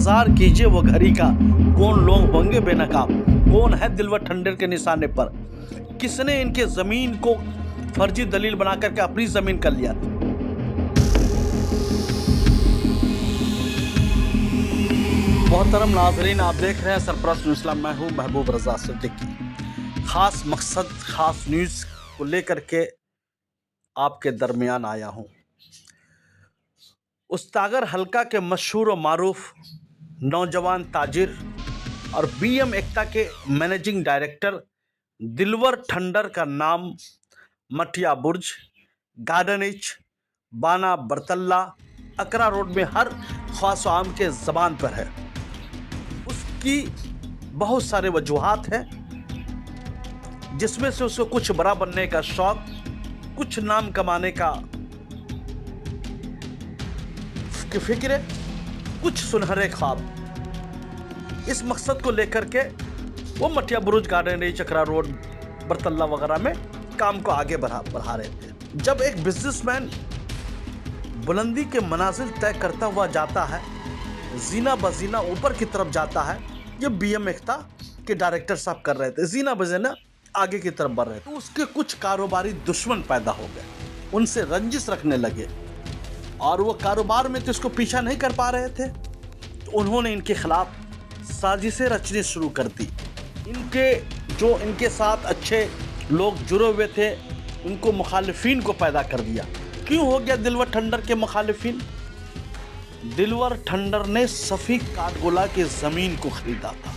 इंतजार कीजिए वो घड़ी का, कौन लोग होंगे बेनकाब, कौन है दिलवर ठंडर के निशाने पर, किसने इनके जमीन को फर्जी दलील बना करके अपनी जमीन कर लिया। मोहतरम नाजरीन, आप देख रहे हैं सरपरस्त न्यूज़ इस्लाम। मैं हूं महबूब रजा सिद्दीकी। खास मकसद, खास न्यूज़ को लेकर के आपके दरमियान आया हूं। उस्तागर हल्का के मशहूर और मारूफ नौजवान ताजिर और बीएम एकता के मैनेजिंग डायरेक्टर दिलवर ठंडर का नाम मटिया बुर्ज, गार्डनिच, बाना बरतल्ला, अकरा रोड में हर ख्वास आम के ज़बान पर है। उसकी बहुत सारे वजूहात हैं, जिसमें से उसको कुछ बड़ा बनने का शौक, कुछ नाम कमाने का फिक्र, कुछ सुनहरे ख्वाब। इस मकसद को लेकर के वो मटिया बुरुज, गार्डन, चकरा रोड, बरतल्ला वगैरह में काम को आगे बढ़ा रहे थे। जब एक बिजनेसमैन बुलंदी के मनाजिल तय करता हुआ जाता है, जीना बजीना ऊपर की तरफ जाता है, ये बीएम एकता के डायरेक्टर साहब कर रहे थे, जीना बजीना आगे की तरफ बढ़ रहे थे। तो उसके कुछ कारोबारी दुश्मन पैदा हो गए, उनसे रंजिश रखने लगे और वो कारोबार में तो इसको पीछा नहीं कर पा रहे थे, तो उन्होंने इनके खिलाफ साजिशें रचनी शुरू कर दी। इनके साथ अच्छे लोग जुड़े हुए थे, उनको मुखालिफिन को पैदा कर दिया। क्यों हो गया दिलवर ठंडर के मुखालिफिन? दिलवर ठंडर ने सफीक काठगोला की ज़मीन को खरीदा था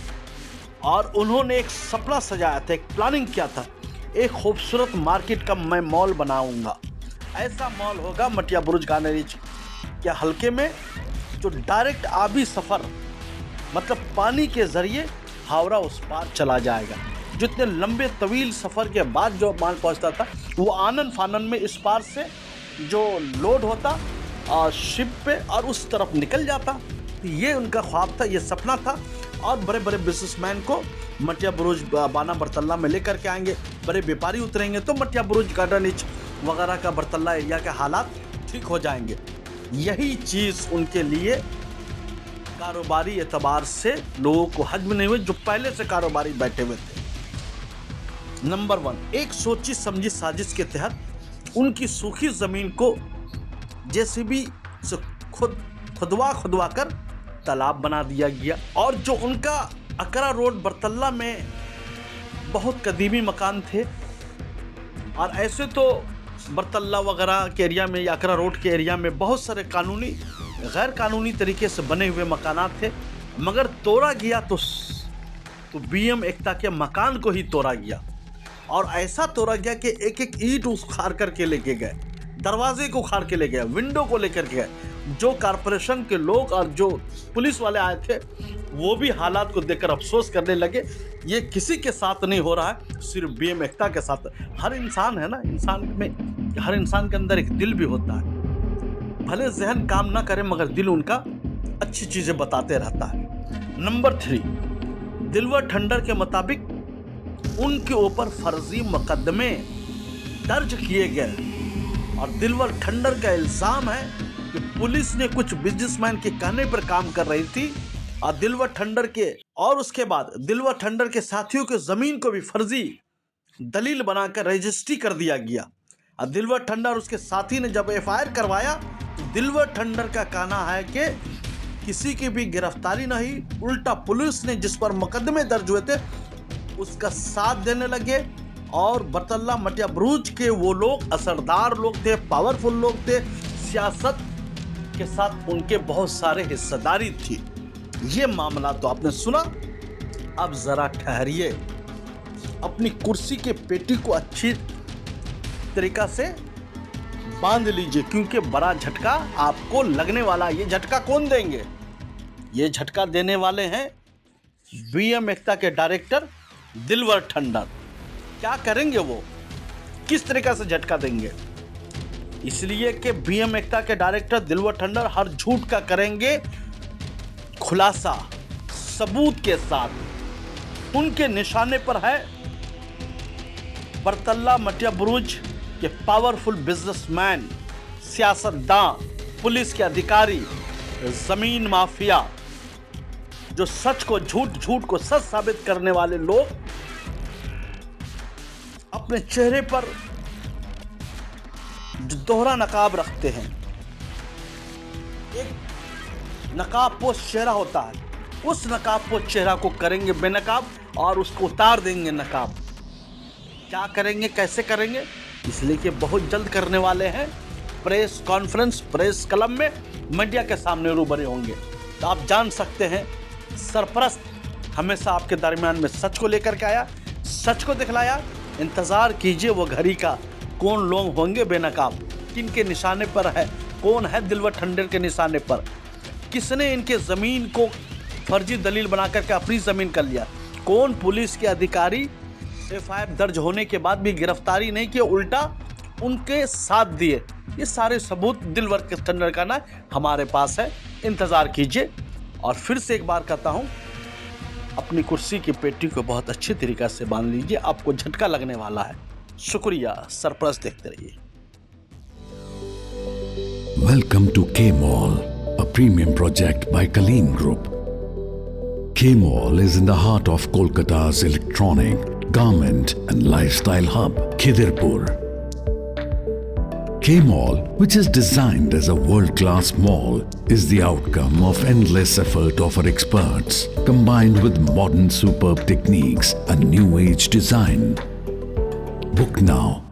और उन्होंने एक सपना सजाया था, एक प्लानिंग किया था, एक खूबसूरत मार्केट का मैं मॉल बनाऊंगा। ऐसा मॉल होगा मटिया बुरुज गानेरिच के हल्के में, जो डायरेक्ट आबी सफ़र, मतलब पानी के ज़रिए हावड़ा उस पार चला जाएगा। जितने लंबे तवील सफ़र के बाद जो माल पहुंचता था, वो आनन फानन में इस पार से जो लोड होता शिप पे और उस तरफ निकल जाता। ये उनका ख्वाब था, ये सपना था। और बड़े बड़े बिजनेसमैन को मटिया बुरुज, बाना बरतल्ला में लेकर के आएंगे। बड़े व्यापारी उतरेंगे तो मटिया बुरुज, गार्डनिच वगैरह का बरतल्ला एरिया के हालात ठीक हो जाएंगे। यही चीज़ उनके लिए कारोबारी एतबार से लोगों को हजम नहीं हुए, जो पहले से कारोबारी बैठे हुए थे। नंबर 1, एक सोची समझी साजिश के तहत उनकी सूखी ज़मीन को जेसीबी से खुदवा कर तालाब बना दिया गया। और जो उनका अकरा रोड बरतल्ला में बहुत कदीमी मकान थे, और ऐसे तो बरतल्ला वगैरह के एरिया में या अकरा रोड के एरिया में बहुत सारे कानूनी गैर कानूनी तरीके से बने हुए मकानात थे, मगर तोड़ा गया तो बीएम एकता के मकान को ही तोड़ा गया। और ऐसा तोड़ा गया कि एक एक ईंट उखाड़ करके लेके गए, दरवाजे को उखाड़ के ले गए, विंडो को लेकर गए। जो कारपोरेशन के लोग और जो पुलिस वाले आए थे, वो भी हालात को देखकर अफसोस करने लगे, ये किसी के साथ नहीं हो रहा है, सिर्फ बीएम एकता के साथ। हर इंसान है ना, हर इंसान के अंदर एक दिल भी होता है, भले जहन काम ना करे मगर दिल उनका अच्छी चीज़ें बताते रहता है। नंबर 3, दिलवर ठंडर के मुताबिक उनके ऊपर फर्जी मुकदमे दर्ज किए गए और दिलवर ठंडर का इल्ज़ाम है कि पुलिस ने कुछ बिजनेसमैन के कहने पर काम कर रही थी और दिलवर ठंडर के, और उसके बाद दिलवर ठंडर के साथियों के ज़मीन को भी फर्जी दलील बनाकर रजिस्ट्री कर दिया गया। और दिलवर ठंडर और उसके साथी ने जब एफआईआर करवाया, तो दिलवर ठंडर का कहना है कि किसी की भी गिरफ्तारी नहीं, उल्टा पुलिस ने जिस पर मुकदमे दर्ज हुए थे उसका साथ देने लगे। और बरतल्ला मटिया बुरुज के वो लोग असरदार लोग थे, पावरफुल लोग थे, सियासत के साथ उनके बहुत सारे हिस्सेदारी थी। ये मामला तो आपने सुना। अब जरा ठहरिए, अपनी कुर्सी के पेटी को अच्छी तरीका से बांध लीजिए, क्योंकि बड़ा झटका आपको लगने वाला। ये झटका कौन देंगे? ये झटका देने वाले हैं बीएम एकता के डायरेक्टर दिलवर ठंडर। क्या करेंगे वो, किस तरीका से झटका देंगे? इसलिए कि बीएम एकता के डायरेक्टर दिलवर ठंडर हर झूठ का करेंगे खुलासा सबूत के साथ। उनके निशाने पर है बरतल्ला मटिया बुरुज के पावरफुल बिजनेसमैन, सियासतदान, पुलिस के अधिकारी, जमीन माफिया, जो सच को झूठ, झूठ को सच साबित करने वाले लोग अपने चेहरे पर जो दोहरा नकाब रखते हैं, एक नकाब पोश चेहरा होता है, उस नकाब पोश चेहरा को करेंगे बेनकाब और उसको उतार देंगे नकाब। क्या करेंगे, कैसे करेंगे, इसलिए कि बहुत जल्द करने वाले हैं। प्रेस कॉन्फ्रेंस, प्रेस क्लब में मीडिया के सामने रूबरू होंगे। तो आप जान सकते हैं सरपरस्त हमेशा आपके दरमियान में सच को लेकर के आया, सच को दिखलाया। इंतजार कीजिए वो घड़ी का, कौन लोग होंगे बेनकाब, किन के निशाने पर है, कौन है दिलवर ठंडेर के निशाने पर, किसने इनके ज़मीन को फर्जी दलील बना करके अपनी ज़मीन कर लिया, कौन पुलिस के अधिकारी एफआईआर दर्ज होने के बाद भी गिरफ्तारी नहीं किए, उल्टा उनके साथ दिए। ये सारे सबूत दिलवर ठंडेर का ना हमारे पास है। इंतज़ार कीजिए। और फिर से एक बार कहता हूँ, अपनी कुर्सी की पेटी को बहुत अच्छी तरीक़ा से बांध लीजिए, आपको झटका लगने वाला है। शुक्रिया। सरपरस्त देखते रहिए। Welcome to K-Mall, a premium project by Kaleen Group. K-Mall is in the heart of Kolkata's electronic, garment and lifestyle hub, Khidirpur. K-Mall, which is designed as a world-class mall, is the outcome of endless effort of our experts, combined with modern superb techniques and new age design. Book now